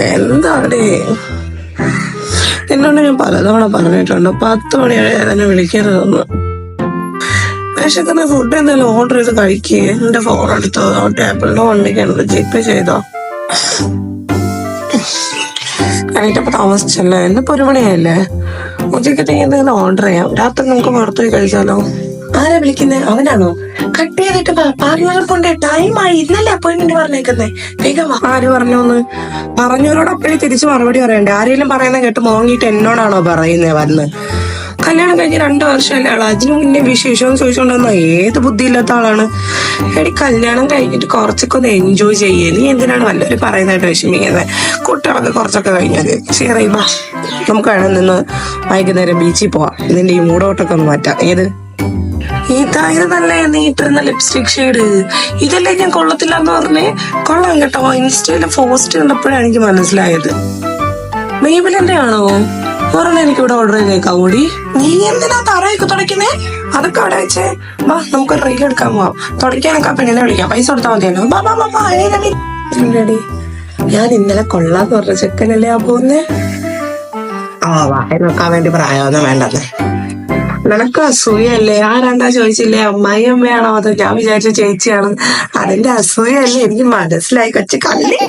എന്താടേ എന്നോട് ഞാൻ പലതവണ പറഞ്ഞിട്ടുണ്ട് 10 മണി തന്നെ വിളിക്കരുതെന്ന്. വിശക്കുന്ന ഫുഡ് എന്തെങ്കിലും ഓർഡർ ചെയ്ത് കഴിക്കേ. എന്റെ ഫോൺ എടുത്തോ, ടേബിളിലോ വണ്ടിക്കുണ്ട്, ജിപേ ചെയ്തോ. കഴിഞ്ഞപ്പോ താമസിച്ചല്ലേ, എന്നിപ്പോ 1 മണിയായില്ലേ. ഉച്ചക്കത്തേക്ക് എന്തെങ്കിലും ഓർഡർ ചെയ്യാം. രാത്രി നമുക്ക് പുറത്തു പോയി കഴിച്ചാലോ. ആരാ വിളിക്കുന്നേ? അവനാണോ? കട്ട് ചെയ്തിട്ട് പാർലറിൽ പോണ്ടേ, ടൈമായി. ഇന്നല്ലേ അപ്പോയിന്റ്മെന്റ് പറഞ്ഞേക്കുന്നേ. വേഗം. ആര് പറഞ്ഞോന്ന്? പറഞ്ഞവരോട് അപ്പോഴേ തിരിച്ചു മറുപടി പറയണ്ടേ. ആരെങ്കിലും പറയുന്ന കേട്ട് മോങ്ങിയിട്ട് എന്നോടാണോ പറയുന്നേ വന്ന്? കല്യാണം കഴിഞ്ഞ് 2 വർഷമല്ലേ ആള്, അതിനു മുന്നേ വിശേഷം ചോദിച്ചോണ്ടെന്നാ ഏത് ബുദ്ധിയില്ലാത്ത ആളാണ്. എടി കല്യാണം കഴിഞ്ഞിട്ട് കുറച്ചൊക്കെ ഒന്ന് എൻജോയ് ചെയ്യേ. നീ എന്തിനാണ് വല്ലവരും പറയുന്നതായിട്ട് വിഷമിക്കുന്നത്? കുട്ടികളൊക്കെ കുറച്ചൊക്കെ കഴിഞ്ഞാല് ശരി. നമുക്ക് വേണം നിന്ന് വൈകുന്നേരം ബീച്ചിൽ പോവാം. ഇതിന്റെ ഈ മൂടോട്ടൊക്കെ ഒന്ന് മാറ്റാം. ഏത് ഇതായിരുന്നല്ലേ നീ ഇട്ടിരുന്ന ലിപ്സ്റ്റിക് ഷെയ്ഡ്? ഇതല്ലേ ഞാൻ കൊള്ളത്തില്ലെന്ന് പറഞ്ഞേ. കൊള്ളാം കേട്ടോ. ഇൻസ്റ്റയിലെ പോസ്റ്റ് കണ്ടപ്പോഴാണ് എനിക്ക് മനസ്സിലായത്. മെയ്ബിലിന്റെ ആണോ? ഒരെണ്ണം എനിക്കിവിടെ ഓർഡർ ചെയ്തേക്കാം കൂടി. നീ എന്തിനാ തറയൊക്കെ തുടയ്ക്കുന്നേ? അതൊക്കെ അവിടെ വെച്ചേ. വാ നമുക്ക് റീൽ എടുക്കാൻ പോവാം. തുടയ്ക്കാനൊക്കെ പെണ്ണിനെ വിളിക്കാം. പൈസ കൊടുത്താൽ മതിയല്ലോ. ഞാൻ ഇന്നലെ കൊള്ളാന്ന് പറഞ്ഞ ചെക്കനല്ലേ ആ പോകുന്നേ. നോക്കാൻ വേണ്ടി പ്രായമൊന്നും വേണ്ടെന്നേ. നിനക്ക് അസൂയല്ലേ? ആരാണ്ടാ ചോദിച്ചില്ലേ? അമ്മായിയമ്മയാണോ അതോ ഞാൻ വിചാരിച്ച ചേച്ചിയാണ്? അതിന്റെ അസൂയല്ലേ? എനിക്ക് മനസ്സിലായി. കൊച്ചു കള്ളി.